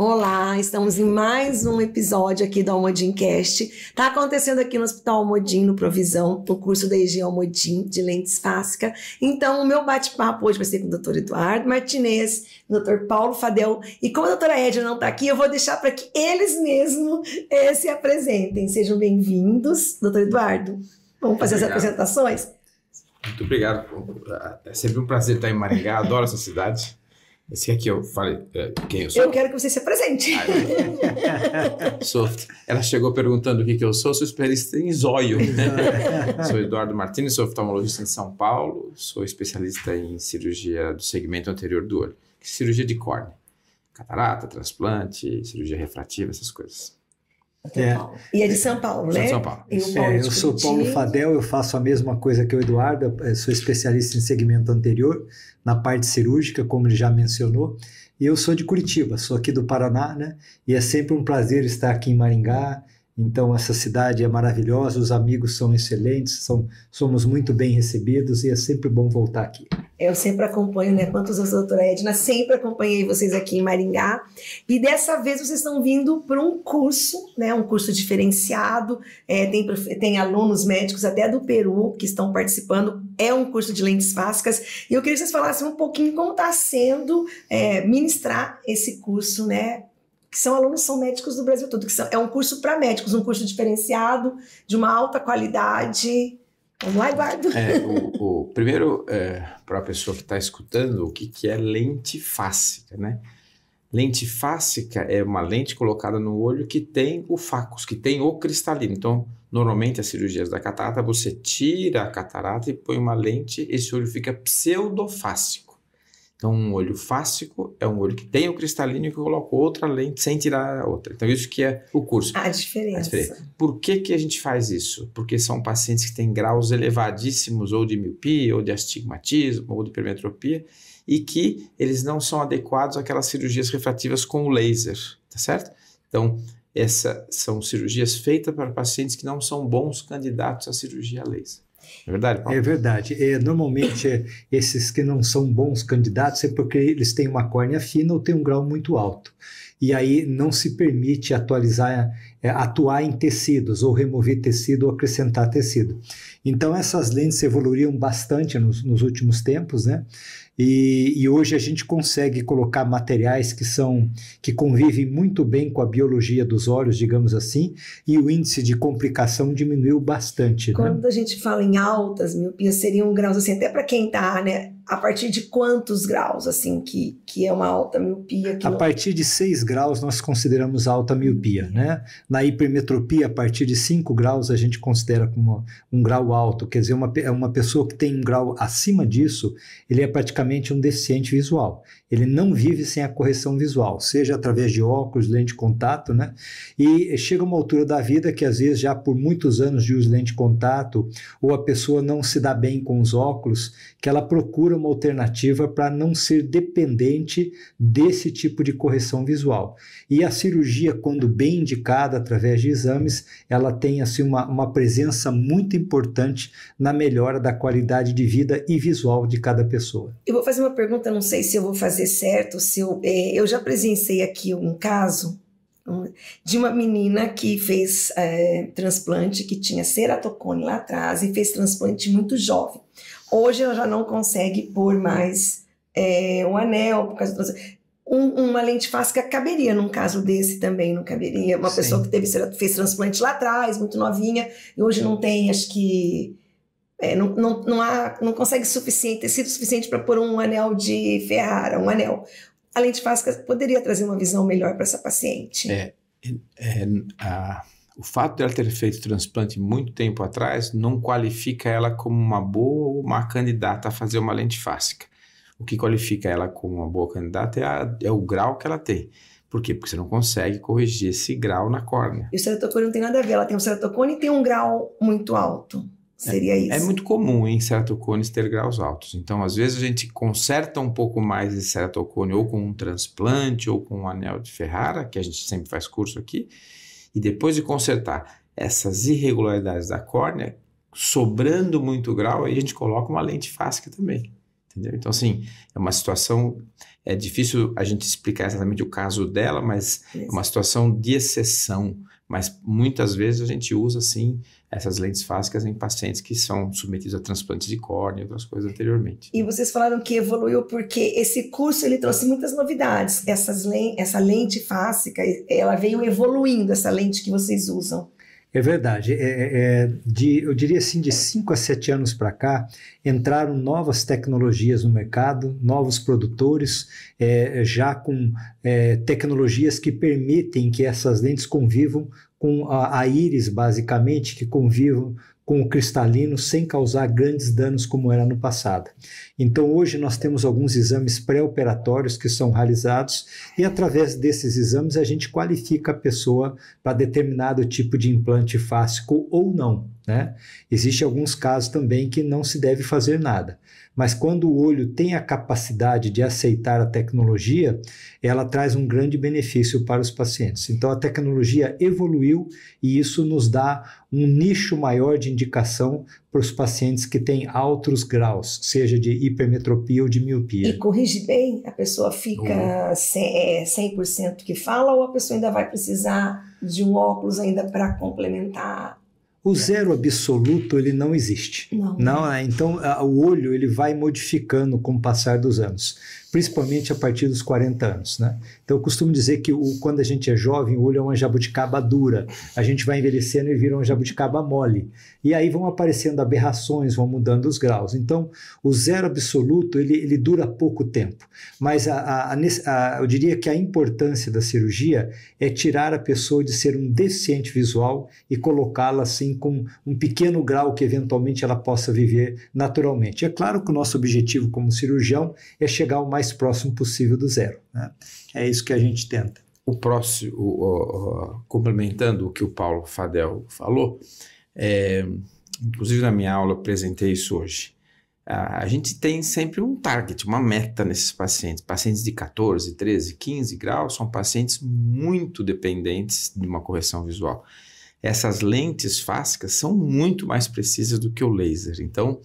Olá, estamos em mais um episódio aqui do Almodimcast. Está acontecendo aqui no Hospital Almodim, no Provisão, o curso da EG Almodim de lentes fáscica. Então, o meu bate-papo hoje vai ser com o Dr. Eduardo Martinez, o Dr. Paulo Fadel. E como a doutora Edna não está aqui, eu vou deixar para que eles mesmos se apresentem. Sejam bem-vindos, Dr. Eduardo. Vamos fazer as apresentações? Muito obrigado. É sempre um prazer estar em Maringá, adoro essa cidade. Esse aqui eu falei, quem eu sou? Eu quero que você se apresente. Ela chegou perguntando o que eu sou especialista em zóio. Sou Eduardo Martinez, sou oftalmologista em São Paulo, sou especialista em cirurgia do segmento anterior do olho, cirurgia de córnea, catarata, transplante, cirurgia refrativa, essas coisas. E é de São Paulo, né? São Paulo. Eu sou Paulo Fadel, eu faço a mesma coisa que o Eduardo, sou especialista em segmento anterior, na parte cirúrgica, como ele já mencionou, e eu sou de Curitiba, sou aqui do Paraná, né? E é sempre um prazer estar aqui em Maringá. Então essa cidade é maravilhosa, os amigos são excelentes, somos muito bem recebidos e é sempre bom voltar aqui. Eu sempre acompanho, né? Quanto os doutora Edna, sempre acompanhei vocês aqui em Maringá. E dessa vez vocês estão vindo para um curso, né? Um curso diferenciado. Tem alunos médicos até do Peru que estão participando. É um curso de lentes fáscicas. E eu queria que vocês falassem um pouquinho como está sendo ministrar esse curso, né? Que são médicos do Brasil todo, é um curso para médicos, um curso diferenciado, de uma alta qualidade. Vamos lá, Eduardo. Primeiro, para a pessoa que está escutando, o que é lente fáscica, né? Lente fáscica é uma lente colocada no olho que tem o facus, que tem o cristalino. Então, normalmente, as cirurgias da catarata, você tira a catarata e põe uma lente, esse olho fica pseudofácico. Então, um olho fáscico é um olho que tem o cristalino e que coloca outra lente sem tirar a outra. Então, isso que é o curso. A diferença. Por que a gente faz isso? Porque são pacientes que têm graus elevadíssimos ou de miopia, ou de astigmatismo, ou de hipermetropia, e que eles não são adequados àquelas cirurgias refrativas com o laser, tá certo? Então, essas são cirurgias feitas para pacientes que não são bons candidatos à cirurgia laser. É verdade, Paulo? É verdade. Normalmente, esses que não são bons candidatos é porque eles têm uma córnea fina ou têm um grau muito alto. E aí não se permite atuar em tecidos, ou remover tecido ou acrescentar tecido. Então, essas lentes evoluíram bastante nos últimos tempos, né? E hoje a gente consegue colocar materiais que convivem muito bem com a biologia dos olhos, digamos assim, e o índice de complicação diminuiu bastante. Quando a gente fala em altas miopias, seriam graus assim, até para quem está, né? A partir de quantos graus, assim, que é uma alta miopia? A partir de 6 graus nós consideramos alta miopia, né? Na hipermetropia, a partir de 5 graus a gente considera como um grau alto, quer dizer, uma pessoa que tem um grau acima disso, ele é praticamente um deficiente visual. Ele não vive sem a correção visual, seja através de óculos, lente de contato, né? E chega uma altura da vida que às vezes já por muitos anos de uso de lente de contato, ou a pessoa não se dá bem com os óculos, que ela procura uma alternativa para não ser dependente desse tipo de correção visual. E a cirurgia, quando bem indicada através de exames, ela tem assim, uma presença muito importante na melhora da qualidade de vida e visual de cada pessoa. Eu vou fazer uma pergunta, não sei se eu vou fazer certo, eu já presenciei aqui um caso de uma menina que fez transplante, que tinha ceratocone lá atrás e fez transplante muito jovem. Hoje ela já não consegue pôr mais um anel por causa do uma lente fáscica caberia num caso desse também, não caberia? Uma pessoa que fez transplante lá atrás, muito novinha, e hoje não tem, acho que não consegue tecido suficiente para pôr um anel de Ferrara, um anel. A lente fáscica poderia trazer uma visão melhor para essa paciente. O fato de ela ter feito transplante muito tempo atrás não qualifica ela como uma boa ou uma candidata a fazer uma lente fáscica. O que qualifica ela como uma boa candidata é o grau que ela tem. Por quê? Porque você não consegue corrigir esse grau na córnea. E o ceratocone não tem nada a ver. Ela tem um ceratocone e tem um grau muito alto. Seria isso? É muito comum em ceratocones ter graus altos. Então, às vezes, a gente conserta um pouco mais esse ceratocone ou com um transplante ou com um anel de Ferrara, que a gente sempre faz curso aqui, e depois de consertar essas irregularidades da córnea, sobrando muito grau, aí a gente coloca uma lente fáscica também. entendeu? Então, assim, é uma situação, é difícil a gente explicar exatamente o caso dela, mas é uma situação de exceção, mas muitas vezes a gente usa, sim, essas lentes fásicas em pacientes que são submetidos a transplantes de córnea e outras coisas anteriormente. E vocês falaram que evoluiu porque esse curso ele trouxe muitas novidades. Essa lente fásica, ela veio evoluindo, essa lente que vocês usam. É verdade. Eu diria assim, de 5 a 7 anos para cá, entraram novas tecnologias no mercado, novos produtores, já com tecnologias que permitem que essas lentes convivam com a íris, basicamente, que convivam com o cristalino sem causar grandes danos como era no passado. Então hoje nós temos alguns exames pré-operatórios que são realizados e através desses exames a gente qualifica a pessoa para determinado tipo de implante fásico ou não, né? Existem alguns casos também que não se deve fazer nada, mas quando o olho tem a capacidade de aceitar a tecnologia, ela traz um grande benefício para os pacientes. Então a tecnologia evoluiu e isso nos dá um nicho maior de indicação para os pacientes que têm altos graus, seja de hipermetropia ou de miopia. E corrige bem? A pessoa fica 100% que fala ou a pessoa ainda vai precisar de um óculos ainda para complementar? O zero absoluto, ele não existe. Não, então, o olho ele vai modificando com o passar dos anos, principalmente a partir dos 40 anos, né? Então, eu costumo dizer que quando a gente é jovem, o olho é uma jabuticaba dura. A gente vai envelhecendo e vira uma jabuticaba mole. E aí vão aparecendo aberrações, vão mudando os graus. Então, o zero absoluto, ele dura pouco tempo. Mas eu diria que a importância da cirurgia é tirar a pessoa de ser um deficiente visual e colocá-la assim com um pequeno grau que eventualmente ela possa viver naturalmente. É claro que o nosso objetivo como cirurgião é chegar o mais próximo possível do zero, né? É isso que a gente tenta. O próximo, complementando o que o Paulo Fadel falou, inclusive na minha aula eu apresentei isso hoje, a gente tem sempre um target, uma meta nesses pacientes. Pacientes de 14, 13, 15 graus são pacientes muito dependentes de uma correção visual. Essas lentes fásicas são muito mais precisas do que o laser. Então,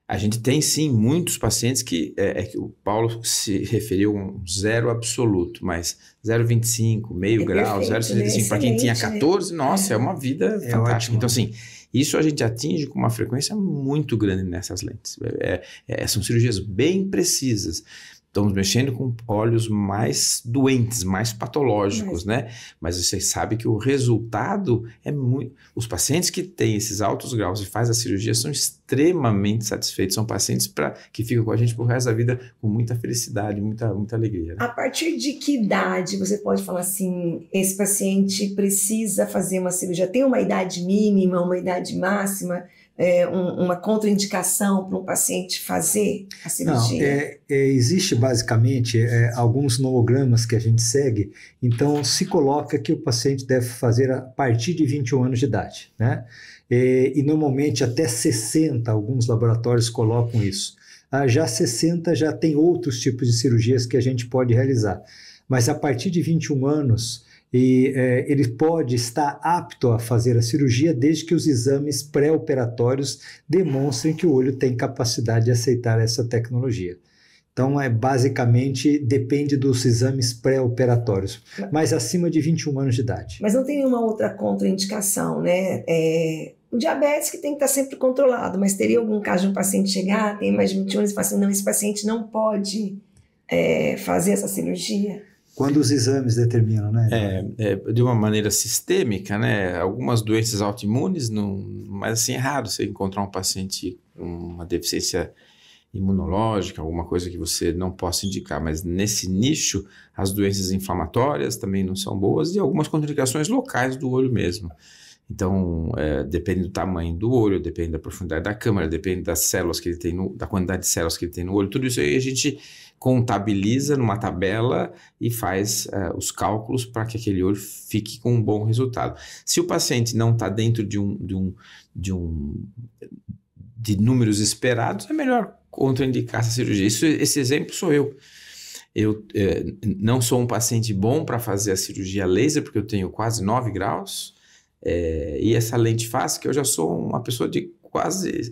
a gente tem sim muitos pacientes que o Paulo se referiu a um zero absoluto, mas 0,25, meio grau, 0,75, para quem tinha 14, nossa, é uma vida fantástica. Ótimo. Então, assim, isso a gente atinge com uma frequência muito grande nessas lentes. São cirurgias bem precisas. Estamos mexendo com olhos mais doentes, mais patológicos, né? Mas você sabe que o resultado é muito... Os pacientes que têm esses altos graus e fazem a cirurgia são extremamente satisfeitos. São pacientes que ficam com a gente pro resto da vida com muita felicidade, muita alegria, né? A partir de que idade você pode falar assim, esse paciente precisa fazer uma cirurgia? Tem uma idade mínima, uma idade máxima? Uma contraindicação para um paciente fazer a cirurgia? Não, existe basicamente alguns nomogramas que a gente segue, então se coloca que o paciente deve fazer a partir de 21 anos de idade, né? E normalmente até 60, alguns laboratórios colocam isso. Já 60 já tem outros tipos de cirurgias que a gente pode realizar, mas a partir de 21 anos... ele pode estar apto a fazer a cirurgia desde que os exames pré-operatórios demonstrem que o olho tem capacidade de aceitar essa tecnologia. Então, basicamente, depende dos exames pré-operatórios, mas acima de 21 anos de idade. Mas não tem nenhuma outra contraindicação, né? O diabetes que tem que estar sempre controlado, mas teria algum caso de um paciente chegar, tem mais de 21 anos e falar assim, não, esse paciente não pode fazer essa cirurgia? Quando os exames determinam, né? De uma maneira sistêmica, né? Algumas doenças autoimunes, mas assim é raro você encontrar um paciente com uma deficiência imunológica, alguma coisa que você não possa indicar, mas nesse nicho, as doenças inflamatórias também não são boas e algumas contraindicações locais do olho mesmo. Então, depende do tamanho do olho, depende da profundidade da câmara, depende das células que ele tem, da quantidade de células que ele tem no olho, tudo isso aí a gente contabiliza numa tabela e faz os cálculos para que aquele olho fique com um bom resultado. Se o paciente não está dentro de números esperados, é melhor contraindicar essa cirurgia. Esse exemplo sou eu. Eu não sou um paciente bom para fazer a cirurgia laser, porque eu tenho quase 9 graus, e essa lente fásica, eu já sou uma pessoa de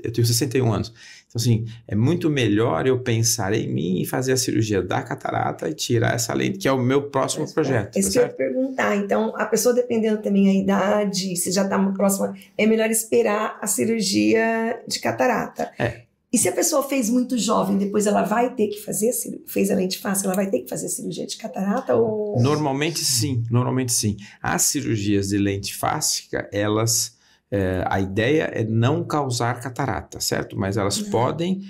eu tenho 61 anos. Então, assim, é muito melhor eu pensar em mim e fazer a cirurgia da catarata e tirar essa lente, que é o meu próximo projeto. Isso que eu ia perguntar. Então, a pessoa, dependendo também da idade, se já está próxima, é melhor esperar a cirurgia de catarata. E se a pessoa fez muito jovem, depois ela vai ter que fazer, fez a lente fácil, ela vai ter que fazer a cirurgia de catarata? Ou... Normalmente sim. As cirurgias de lente fásica, elas, a ideia é não causar catarata, certo? Mas elas podem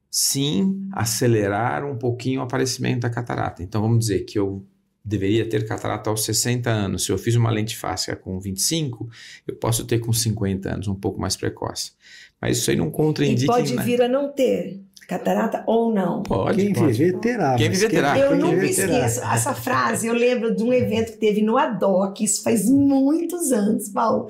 sim acelerar um pouquinho o aparecimento da catarata. Então vamos dizer que eu deveria ter catarata aos 60 anos. Se eu fiz uma lente fásica com 25, eu posso ter com 50 anos, um pouco mais precoce. Mas isso aí não contraindica. E pode vir a não ter catarata ou não? Pode. Quem viver terá. Quem viver terá. Eu nunca esqueço essa frase. Eu lembro de um evento que teve no ADOC, isso faz muitos anos, Paulo.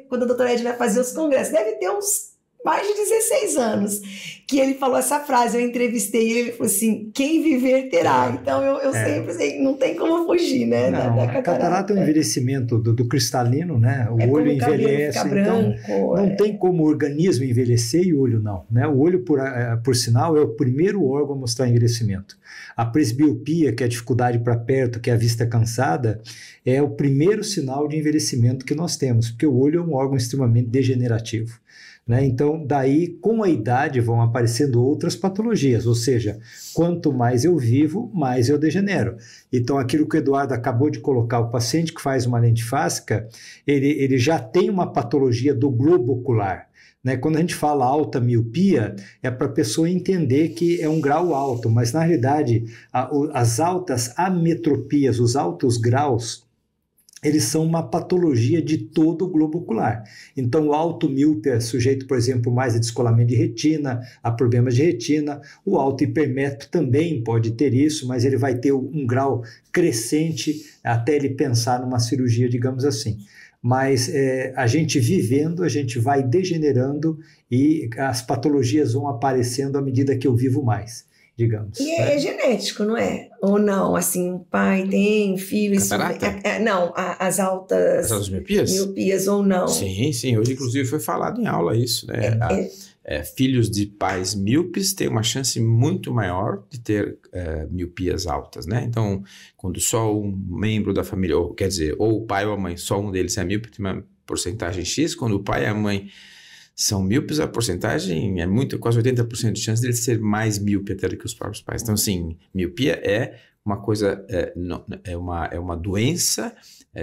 Quando a doutora Edna fazia os congressos, deve ter uns mais de 16 anos, que ele falou essa frase. Eu entrevistei ele falou assim, quem viver terá. Então eu sempre sei, não tem como fugir, né? Não, da a catarata é um envelhecimento do cristalino, né? O olho envelhece, então branco, não tem como o organismo envelhecer e o olho não, né? O olho, por sinal, é o primeiro órgão a mostrar envelhecimento. A presbiopia, que é a dificuldade para perto, que é a vista cansada, é o primeiro sinal de envelhecimento que nós temos, porque o olho é um órgão extremamente degenerativo. Né? Então, daí, com a idade, vão aparecendo outras patologias, ou seja, quanto mais eu vivo, mais eu degenero. Então, aquilo que o Eduardo acabou de colocar, o paciente que faz uma lente fásica, ele já tem uma patologia do globo ocular. Né? Quando a gente fala alta miopia, é para a pessoa entender que é um grau alto, mas, na realidade, as altas ametropias, os altos graus, eles são uma patologia de todo o globo ocular. Então, o alto míope é sujeito, por exemplo, mais a descolamento de retina, a problemas de retina. O alto hipermétrope também pode ter isso, mas ele vai ter um grau crescente até ele pensar numa cirurgia, digamos assim. Mas a gente vivendo, a gente vai degenerando e as patologias vão aparecendo à medida que eu vivo mais, digamos. E é genético, não é? Ou não? Assim, o pai tem, filho... não, as altas miopias ou não? Sim. Hoje, inclusive, foi falado em aula isso, né? Filhos de pais míopes têm uma chance muito maior de ter miopias altas, né? Então, quando só um membro da família, ou o pai ou a mãe, só um deles é míope, tem uma porcentagem X. Quando o pai e a mãe são míopes, a porcentagem é quase 80% de chance de ser mais míope até do que os próprios pais. Então, assim, miopia é uma coisa, é uma doença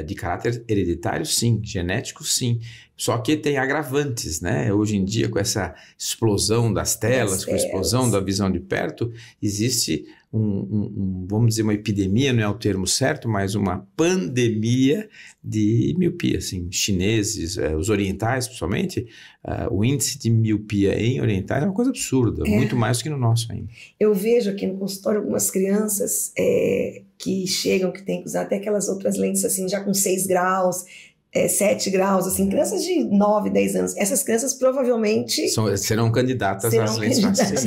de caráter hereditário, sim, genético, sim. Só que tem agravantes, né? Hoje em dia, com essa explosão das telas, com a explosão da visão de perto, existe vamos dizer, uma epidemia, não é o termo certo, mas uma pandemia de miopia, assim, chineses, os orientais, principalmente, o índice de miopia em orientais é uma coisa absurda, muito mais do que no nosso ainda. Eu vejo aqui no consultório algumas crianças que chegam, que têm que usar até aquelas outras lentes, assim, já com 6 graus, 7 graus, assim, crianças de 9, 10 anos. Essas crianças provavelmente... serão candidatas às lentes fácicas.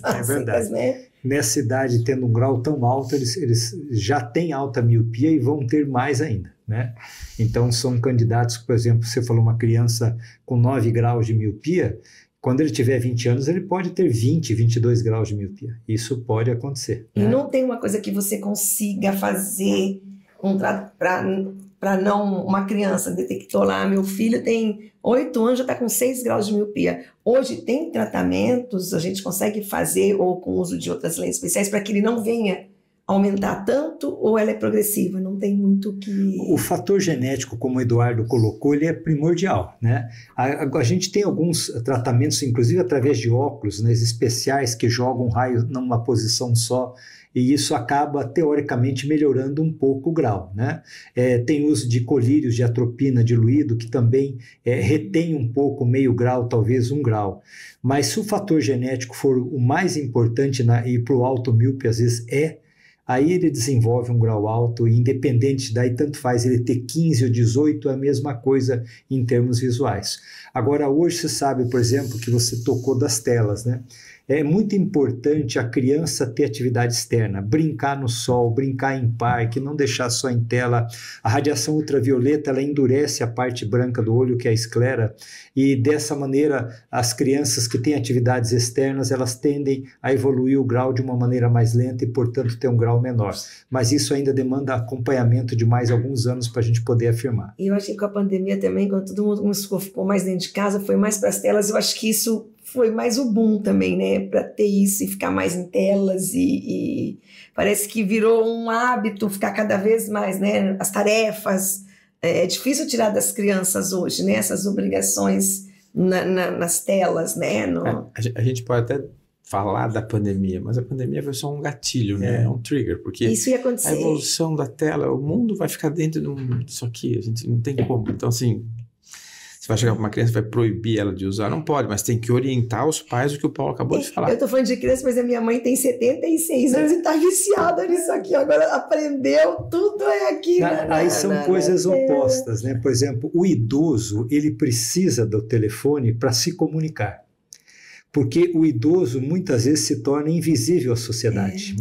É verdade. Né? Nessa idade, tendo um grau tão alto, eles já têm alta miopia e vão ter mais ainda, né? Então, são candidatos, por exemplo, você falou uma criança com 9 graus de miopia, quando ele tiver 20 anos, ele pode ter 20, 22 graus de miopia. Isso pode acontecer. E não tem uma coisa que você consiga fazer para não... Uma criança detectou lá, meu filho tem 8 anos, já está com 6 graus de miopia. Hoje tem tratamentos, a gente consegue fazer, ou com o uso de outras lentes especiais, para que ele não venha aumentar tanto, ou ela é progressiva? Não tem muito o que... O fator genético, como o Eduardo colocou, ele é primordial, né? A gente tem alguns tratamentos, inclusive através de óculos, né, especiais que jogam raio numa posição só, e isso acaba, teoricamente, melhorando um pouco o grau, né? Tem uso de colírios de atropina diluído, que também retém um pouco, meio grau, talvez 1 grau. Mas se o fator genético for o mais importante, e para o alto míope, às vezes aí ele desenvolve um grau alto, e independente daí, tanto faz ele ter 15 ou 18, é a mesma coisa em termos visuais. Agora, hoje você sabe, por exemplo, que você tocou das telas, né? É muito importante a criança ter atividade externa, brincar no sol, brincar em parque, não deixar só em tela. A radiação ultravioleta, ela endurece a parte branca do olho, que é a esclera, e dessa maneira as crianças que têm atividades externas, elas tendem a evoluir o grau de uma maneira mais lenta e, portanto, ter um grau menor. Mas isso ainda demanda acompanhamento de mais alguns anos para a gente poder afirmar. E eu acho que com a pandemia também, quando todo mundo ficou mais dentro de casa, foi mais para as telas, eu acho que isso foi mais o boom também, né, para ter isso e ficar mais em telas e parece que virou um hábito ficar cada vez mais, né, as tarefas, é difícil tirar das crianças hoje, né, essas obrigações nas telas, né. A gente pode até falar da pandemia, mas a pandemia foi só um gatilho, né, é um trigger, porque isso ia acontecer. A evolução da tela, o mundo vai ficar dentro disso aqui, a gente não tem como, então assim... Você vai chegar para uma criança e vai proibir ela de usar? Não pode, mas tem que orientar os pais o que o Paulo acabou de falar. Eu tô falando de criança, mas a minha mãe tem 76 anos e tá viciada nisso aqui. Agora aprendeu, tudo é aqui. Aí são coisas opostas, né? Por exemplo, o idoso, ele precisa do telefone para se comunicar. Porque o idoso muitas vezes se torna invisível à sociedade.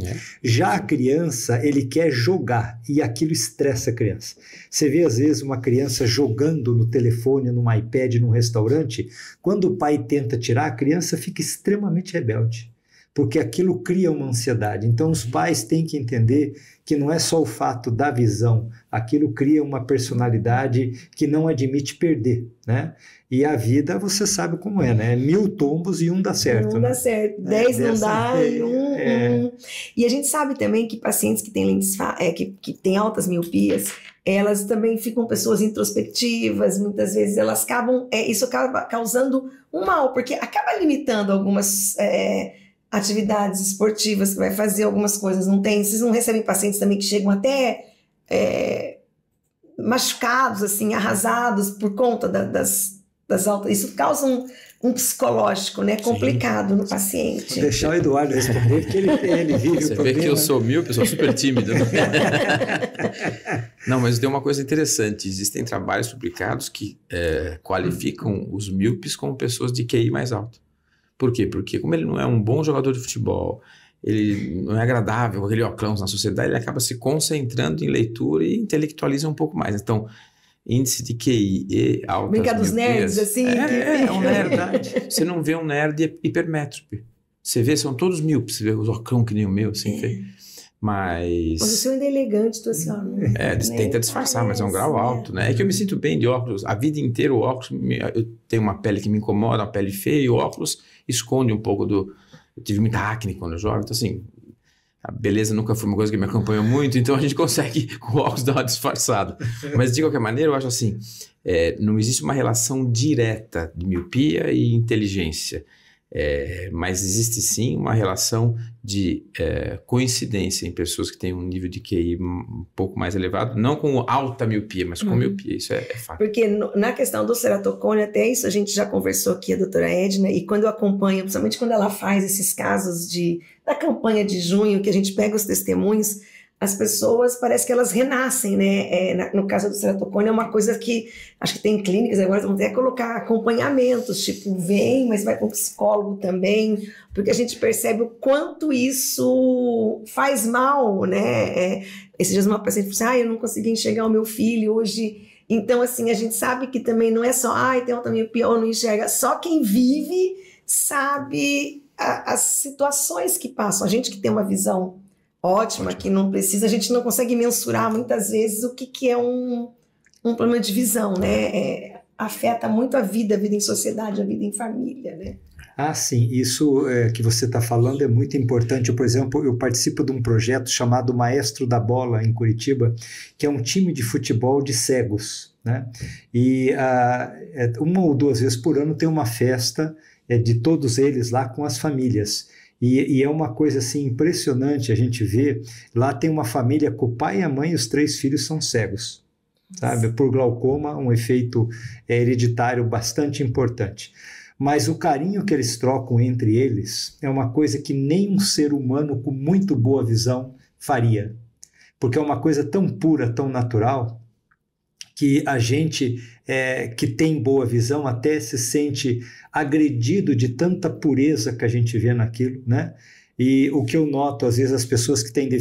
Já a criança, ele quer jogar e aquilo estressa a criança. Você vê às vezes uma criança jogando no telefone, no iPad, num restaurante, quando o pai tenta tirar, a criança fica extremamente rebelde, porque aquilo cria uma ansiedade. Então os pais têm que entender que não é só o fato da visão, aquilo cria uma personalidade que não admite perder, né? E a vida, você sabe como é, né? 1000 tombos e um dá certo. Um dá certo, 10 não dá e um. E a gente sabe também que pacientes que têm lentes, que têm altas miopias, elas também ficam pessoas introspectivas, muitas vezes elas acabam, isso acaba causando um mal, porque acaba limitando algumas atividades esportivas que vai fazer, algumas coisas, não tem? Vocês não recebem pacientes também que chegam até machucados, assim, arrasados por conta das altas, isso causa um psicológico, né, complicado no paciente. Vou deixar o Eduardo responder, porque ele vive Você o problema. vê que eu sou míope, sou super tímido. Né? Não, mas tem uma coisa interessante, existem trabalhos publicados que qualificam os míopes como pessoas de QI mais alto. Por quê? Porque como ele não é um bom jogador de futebol, ele não é agradável com aquele óculos na sociedade, ele acaba se concentrando em leitura e intelectualiza um pouco mais. Então, índice de QI e altas Brincar dos miopias, nerds, assim. É um nerd. Você não vê um nerd hipermétrope. Você vê, são todos míopes. Você vê os óculos que nem o meu, assim. Mas o seu ainda é elegante, tu assim, ó. Tenta disfarçar, mas é um grau alto, né? É que eu me sinto bem de óculos. A vida inteira o óculos... Eu tenho uma pele que me incomoda, uma pele feia, e o óculos esconde um pouco do... Eu tive muita acne quando eu jovem, então assim... A beleza nunca foi uma coisa que me acompanhou muito, então a gente consegue com o óculos dar uma disfarçada. Mas de qualquer maneira, eu acho assim, não existe uma relação direta de miopia e inteligência, mas existe sim uma relação de coincidência em pessoas que têm um nível de QI um pouco mais elevado, não com alta miopia, mas com miopia, isso é fato. Porque na questão do ceratocone, até isso a gente já conversou aqui, a doutora Edna, e quando eu acompanho, principalmente quando ela faz esses casos da campanha de junho, que a gente pega os testemunhos, as pessoas, parece que elas renascem, né? No caso do ceratocone, é uma coisa que, acho que tem clínicas agora, vão até colocar acompanhamentos, tipo, vem, mas vai com psicólogo também, porque a gente percebe o quanto isso faz mal, né? Esses dias uma paciente falou assim, eu não consegui enxergar o meu filho hoje. Então, assim, a gente sabe que também não é só, tem alta miopia ou não enxerga, só quem vive sabe as situações que passam. A gente que tem uma visão ótima, que não precisa, a gente não consegue mensurar muitas vezes o que é um problema de visão, né? Afeta muito a vida em sociedade, a vida em família, né? Sim, isso que você está falando é muito importante. Por exemplo, eu participo de um projeto chamado Maestro da Bola, em Curitiba, que é um time de futebol de cegos, né? E 1 ou 2 vezes por ano tem uma festa de todos eles lá com as famílias. E é uma coisa assim impressionante a gente ver. Lá tem uma família com o pai e a mãe e os 3 filhos são cegos, sabe? Por glaucoma, um efeito hereditário bastante importante. Mas o carinho que eles trocam entre eles é uma coisa que nem um ser humano com muito boa visão faria. Porque é uma coisa tão pura, tão natural, que a gente que tem boa visão até se sente agredido de tanta pureza que a gente vê naquilo, né? E o que eu noto, às vezes, as pessoas que têm que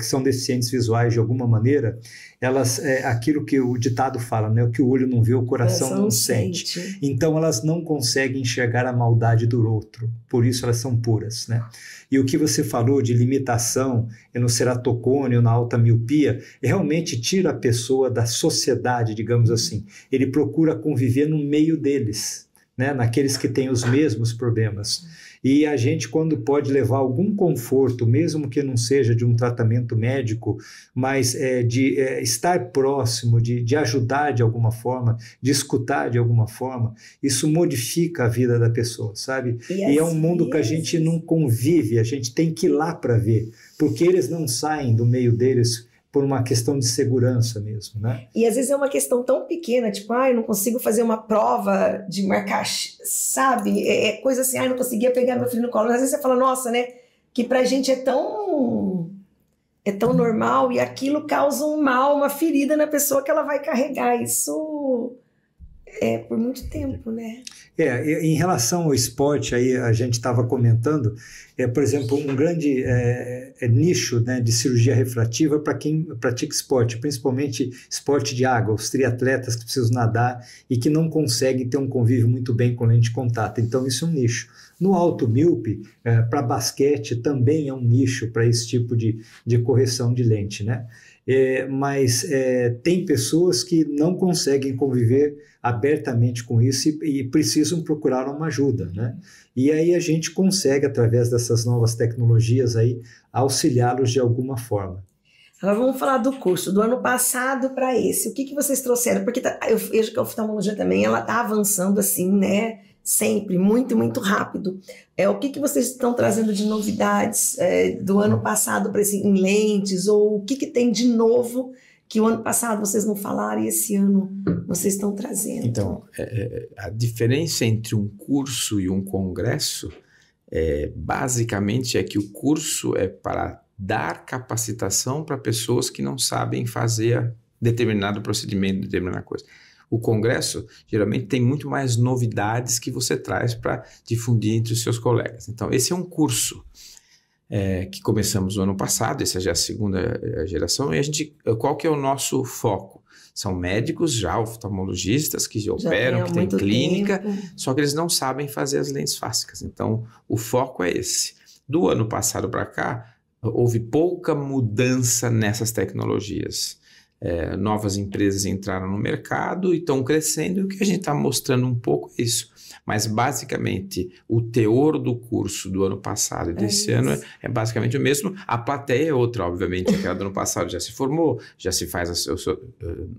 são deficientes visuais de alguma maneira, elas, aquilo que o ditado fala, né? O que o olho não vê, o coração não sente. Então, elas não conseguem enxergar a maldade do outro, por isso elas são puras, né? E o que você falou de limitação no ceratocone ou na alta miopia, realmente tira a pessoa da sociedade, digamos assim. Ele procura conviver no meio deles, né? Naqueles que têm os mesmos problemas. E a gente, quando pode levar algum conforto, mesmo que não seja de um tratamento médico, mas de estar próximo, de ajudar de alguma forma, de escutar de alguma forma, isso modifica a vida da pessoa, sabe? E é um mundo que a gente não convive, a gente tem que ir lá para ver, porque eles não saem do meio deles por uma questão de segurança mesmo, né? E às vezes é uma questão tão pequena, tipo, eu não consigo fazer uma prova de marcar, sabe? É coisa assim, eu não conseguia pegar meu filho no colo. Às vezes você fala, nossa, né? Que pra gente é tão normal e aquilo causa um mal, uma ferida na pessoa que ela vai carregar. Isso por muito tempo, né? Em relação ao esporte, aí a gente estava comentando, por exemplo, um grande nicho, né, de cirurgia refrativa para quem pratica esporte, principalmente esporte de água, os triatletas que precisam nadar e que não conseguem ter um convívio muito bem com lente de contato. Então, isso é um nicho. No alto míope, para basquete, também é um nicho para esse tipo de correção de lente, né? Mas tem pessoas que não conseguem conviver abertamente com isso e precisam procurar uma ajuda, né? E aí a gente consegue, através dessas novas tecnologias aí, auxiliá-los de alguma forma. Agora vamos falar do curso, do ano passado para esse. O que vocês trouxeram? Porque eu vejo que a oftalmologia também, ela está avançando assim, né? Sempre, muito, muito rápido. O que vocês estão trazendo de novidades do ano passado para esse, em lentes? Ou o que tem de novo que o ano passado vocês não falaram e esse ano vocês estão trazendo? Então, a diferença entre um curso e um congresso, basicamente, é que o curso é para dar capacitação para pessoas que não sabem fazer determinado procedimento, determinada coisa. O congresso, geralmente, tem muito mais novidades que você traz para difundir entre os seus colegas. Então, esse é um curso que começamos no ano passado, essa já é a segunda geração, e qual que é o nosso foco? São médicos já, oftalmologistas, que operam, que têm clínica, só que eles não sabem fazer as lentes fásicas. Então, o foco é esse. Do ano passado para cá, houve pouca mudança nessas tecnologias. Novas empresas entraram no mercado e estão crescendo, e o que a gente está mostrando um pouco é isso. Mas, basicamente, o teor do curso do ano passado e desse ano é basicamente o mesmo. A plateia é outra, obviamente. Aquela do ano passado já se formou, já se faz,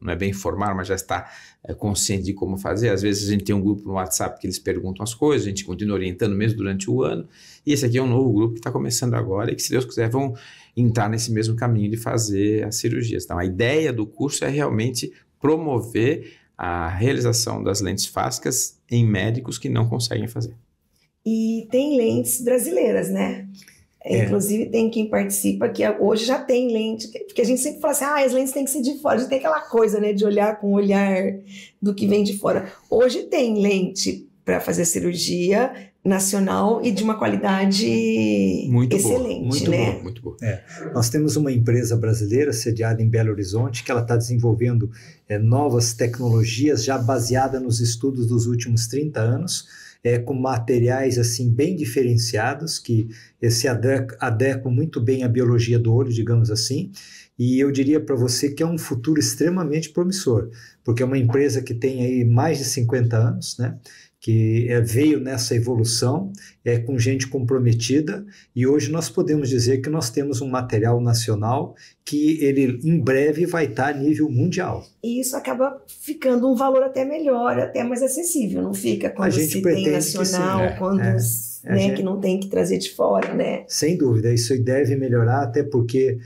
não é bem formar, mas já está consciente de como fazer. Às vezes a gente tem um grupo no WhatsApp que eles perguntam as coisas, a gente continua orientando mesmo durante o ano. E esse aqui é um novo grupo que está começando agora e que, se Deus quiser, vão entrar nesse mesmo caminho de fazer as cirurgias. Então, a ideia do curso é realmente promover a realização das lentes fásicas em médicos que não conseguem fazer. E tem lentes brasileiras, né? Inclusive tem quem participa que hoje já tem lente, porque a gente sempre fala assim, as lentes têm que ser de fora, a gente tem aquela coisa, né, de olhar com o olhar do que vem de fora. Hoje tem lente para fazer cirurgia nacional e de uma qualidade muito excelente, boa, né? Muito boa. Nós temos uma empresa brasileira sediada em Belo Horizonte que ela está desenvolvendo novas tecnologias já baseadas nos estudos dos últimos 30 anos, com materiais assim bem diferenciados que se adequam muito bem à biologia do olho, digamos assim. E eu diria para você que é um futuro extremamente promissor, porque é uma empresa que tem aí mais de 50 anos, né? Que veio nessa evolução, com gente comprometida, e hoje nós podemos dizer que nós temos um material nacional que ele em breve vai estar a nível mundial. E isso acaba ficando um valor até melhor, até mais acessível, não fica quando se tem nacional, quando que não tem que trazer de fora, né? Sem dúvida, isso aí deve melhorar, até porque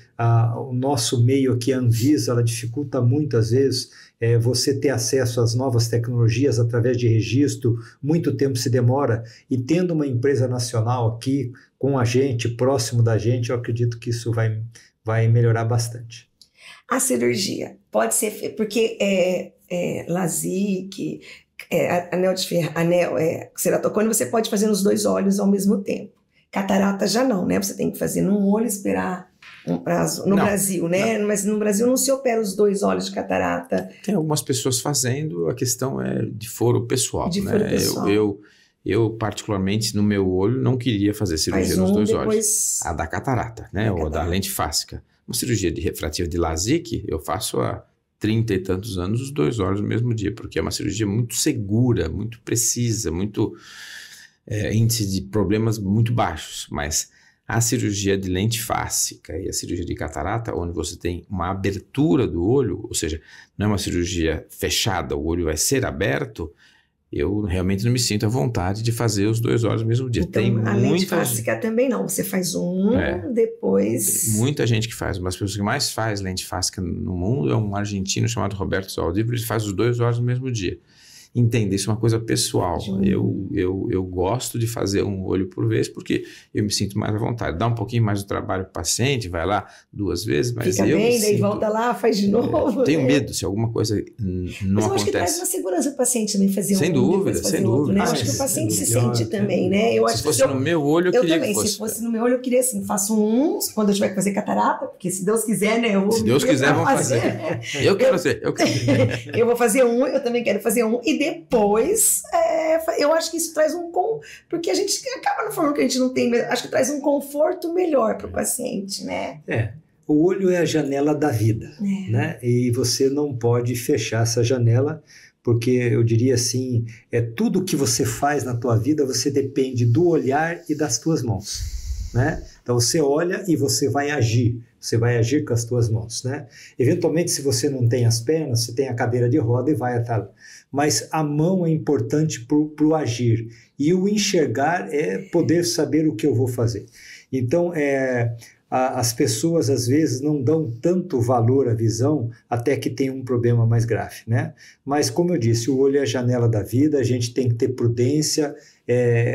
o nosso meio aqui, a Anvisa, ela dificulta muito às vezes você ter acesso às novas tecnologias através de registro, muito tempo se demora, e tendo uma empresa nacional aqui com a gente, próximo da gente, eu acredito que isso vai melhorar bastante. a cirurgia pode ser, porque LASIK, ceratocone, você pode fazer nos 2 olhos ao mesmo tempo. Catarata já não, né? Você tem que fazer num olho e esperar um prazo. No Brasil, né? Não. Mas no Brasil não se opera os 2 olhos de catarata. Tem algumas pessoas fazendo, a questão é de foro pessoal, de né? Foro pessoal. Eu, particularmente, no meu olho, não queria fazer cirurgia nos 2 depois... olhos. A da catarata, né? Ou da lente fáscica. Uma cirurgia de refrativa de LASIK, eu faço há 30 e tantos anos os 2 olhos no mesmo dia, porque é uma cirurgia muito segura, muito precisa, muito índice de problemas muito baixos. Mas a cirurgia de lente fáscica e a cirurgia de catarata, onde você tem uma abertura do olho, ou seja, não é uma cirurgia fechada, o olho vai ser aberto, eu realmente não me sinto à vontade de fazer os 2 olhos no mesmo dia. Então, tem a lente fáscica também não. Você faz depois... Tem muita gente que faz. Uma das pessoas que mais faz lente fáscica no mundo é um argentino chamado Roberto Zaldívar. Ele faz os 2 olhos no mesmo dia. Entenda, isso é uma coisa pessoal. Eu gosto de fazer um olho por vez porque eu me sinto mais à vontade. Dá um pouquinho mais de trabalho para o paciente, vai lá 2 vezes, mas fica eu bem, me daí sinto... volta lá, faz de novo. Tenho medo se alguma coisa não mas eu acontece. acho que traz uma segurança para o paciente também fazer sem dúvida, fazer sem outro, dúvida. né? Eu acho que o paciente se sente também, né? Eu acho se fosse no meu olho, eu queria também, que fosse. Se fosse no meu olho, eu queria assim, faço quando eu tiver que fazer catarata, porque se Deus quiser, né? Se Deus quiser, vamos fazer. Eu quero ser. Eu vou fazer eu também quero fazer e depois... eu acho que isso traz porque a gente acaba na forma que a gente não tem, acho que traz um conforto melhor para o paciente, né? O olho é a janela da vida, né? E você não pode fechar essa janela, porque eu diria assim, tudo que você faz na tua vida, você depende do olhar e das tuas mãos, né? Então você olha e você vai agir com as tuas mãos, né? Eventualmente, se você não tem as pernas, você tem a cadeira de roda e vai até lá. Mas a mão é importante para o agir. E o enxergar é poder saber o que eu vou fazer. Então, as pessoas, às vezes, não dão tanto valor à visão até que tem um problema mais grave, né? Mas, como eu disse, o olho é a janela da vida, a gente tem que ter prudência.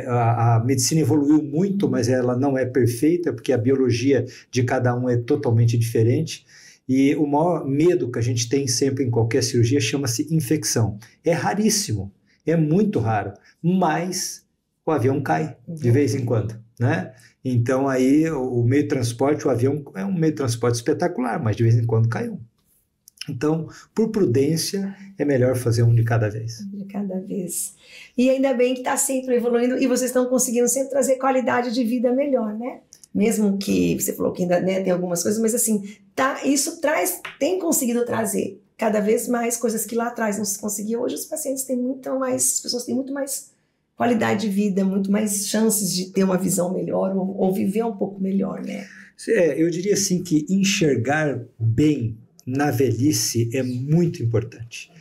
A medicina evoluiu muito, mas ela não é perfeita, porque a biologia de cada um é totalmente diferente. E o maior medo que a gente tem sempre em qualquer cirurgia chama-se infecção. É raríssimo, é muito raro, mas o avião cai de vez em quando, né? Então aí o meio de transporte, o avião é um meio de transporte espetacular, mas de vez em quando cai um. Então, por prudência, é melhor fazer um de cada vez. De cada vez. E ainda bem que está sempre evoluindo e vocês estão conseguindo sempre trazer qualidade de vida melhor, né? Mesmo que você falou que ainda tem algumas coisas, mas assim, tem conseguido trazer cada vez mais coisas que lá atrás não se conseguia. Hoje os pacientes têm as pessoas têm muito mais qualidade de vida, muito mais chances de ter uma visão melhor ou viver um pouco melhor, né? Eu diria assim que enxergar bem na velhice é muito importante,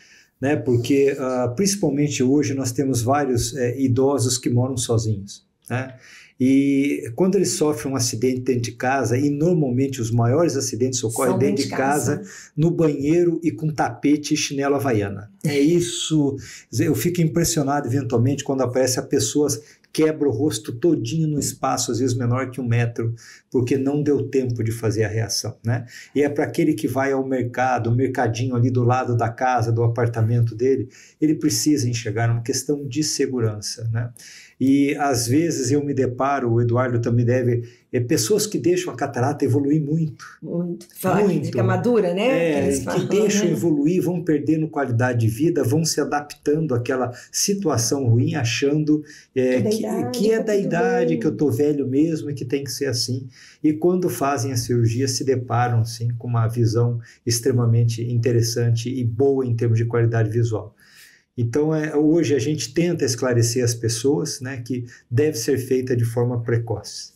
né? Porque principalmente hoje nós temos vários idosos que moram sozinhos, né? E quando eles sofrem um acidente dentro de casa, e normalmente os maiores acidentes ocorrem dentro de casa, no banheiro e com tapete e chinelo havaiana. É isso, eu fico impressionado eventualmente quando aparece a pessoas quebra o rosto todinho no espaço, às vezes menor que 1 metro, porque não deu tempo de fazer a reação, né? E é para aquele que vai ao mercado, o mercadinho ali do lado da casa, do apartamento dele, ele precisa enxergar uma questão de segurança, né? E às vezes eu me deparo, o Eduardo também deve, pessoas que deixam a catarata evoluir muito. Muito. Fica madura, né? Que deixam evoluir, vão perdendo qualidade de vida, vão se adaptando àquela situação ruim, achando que é da idade, que eu estou velho mesmo e que tem que ser assim. E quando fazem a cirurgia, se deparam assim, com uma visão extremamente interessante e boa em termos de qualidade visual. Então, hoje a gente tenta esclarecer as pessoas, né, que deve ser feita de forma precoce.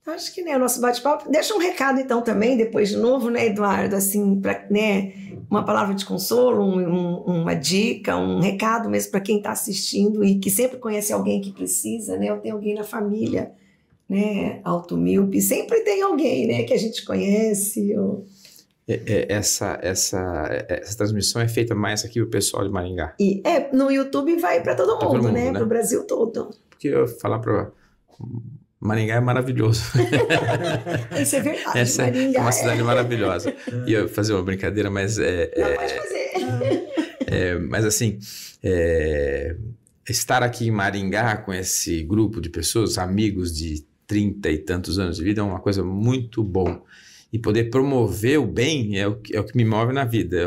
Acho que, né, o nosso bate-papo... Deixa um recado, então, também, depois de novo, né, Eduardo, assim, né, uma palavra de consolo, uma dica, um recado mesmo para quem está assistindo e que sempre conhece alguém que precisa, né, ou tem alguém na família, né, automíope, sempre tem alguém, né, que a gente conhece, Essa transmissão é feita mais aqui pro pessoal de Maringá. E no YouTube vai para todo mundo, né? Para o Brasil todo. Porque eu falar para Maringá é maravilhoso. Isso é verdade. Essa Maringá é uma cidade maravilhosa. E eu ia fazer uma brincadeira, mas Não pode fazer. mas assim, estar aqui em Maringá com esse grupo de pessoas, amigos de 30 e tantos anos de vida, é uma coisa muito bom. E poder promover o bem é o que me move na vida.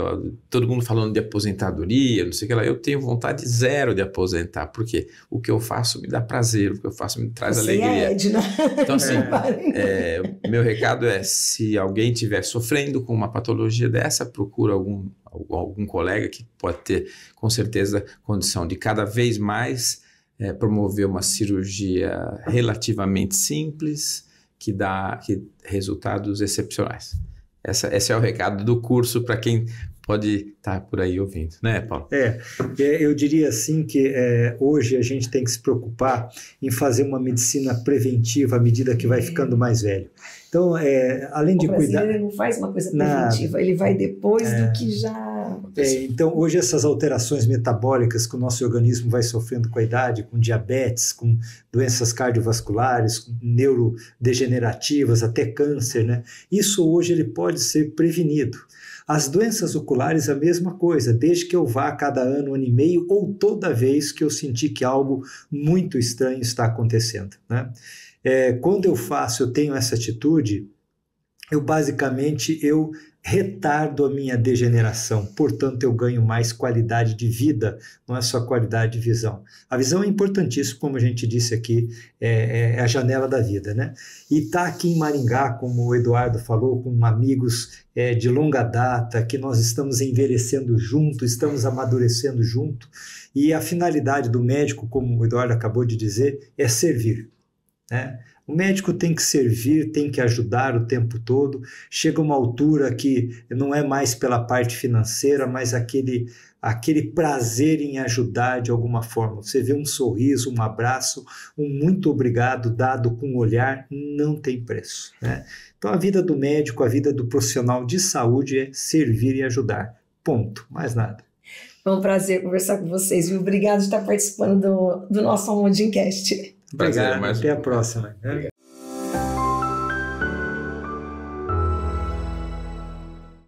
Todo mundo falando de aposentadoria, não sei o que lá. Eu tenho vontade zero de aposentar. Por quê? O que eu faço me dá prazer, o que eu faço me traz alegria. É Edna. Então, assim, meu recado é, se alguém estiver sofrendo com uma patologia dessa, procura algum colega que pode ter, com certeza, condição de cada vez mais promover uma cirurgia relativamente simples, que dá resultados excepcionais. Esse é o recado do curso para quem pode estar por aí ouvindo, né, Paulo? Eu diria assim que hoje a gente tem que se preocupar em fazer uma medicina preventiva à medida que vai ficando mais velho. Então, além de cuidar... Ele não faz uma coisa preventiva, ele vai depois do que já... Então, hoje essas alterações metabólicas que o nosso organismo vai sofrendo com a idade, com diabetes, com doenças cardiovasculares, com neurodegenerativas, até câncer, né? Isso hoje ele pode ser prevenido. As doenças oculares, a mesma coisa, desde que eu vá a cada ano e meio, ou toda vez que eu sentir que algo muito estranho está acontecendo, né? Quando eu tenho essa atitude, eu retardo a minha degeneração, portanto eu ganho mais qualidade de vida, não é só qualidade de visão. A visão é importantíssima, como a gente disse aqui, é a janela da vida, né? E estar aqui em Maringá, como o Eduardo falou, com amigos de longa data, que nós estamos envelhecendo junto, estamos amadurecendo junto, e a finalidade do médico, como o Eduardo acabou de dizer, é servir, né? O médico tem que servir, tem que ajudar o tempo todo. Chega uma altura que não é mais pela parte financeira, mas aquele prazer em ajudar de alguma forma. Você vê um sorriso, um abraço, um muito obrigado dado com um olhar, não tem preço, né? Então a vida do médico, a vida do profissional de saúde é servir e ajudar. Ponto, mais nada. Foi um prazer conversar com vocês, viu? Obrigado por estar participando do nosso Almodincast. Obrigado, até a próxima.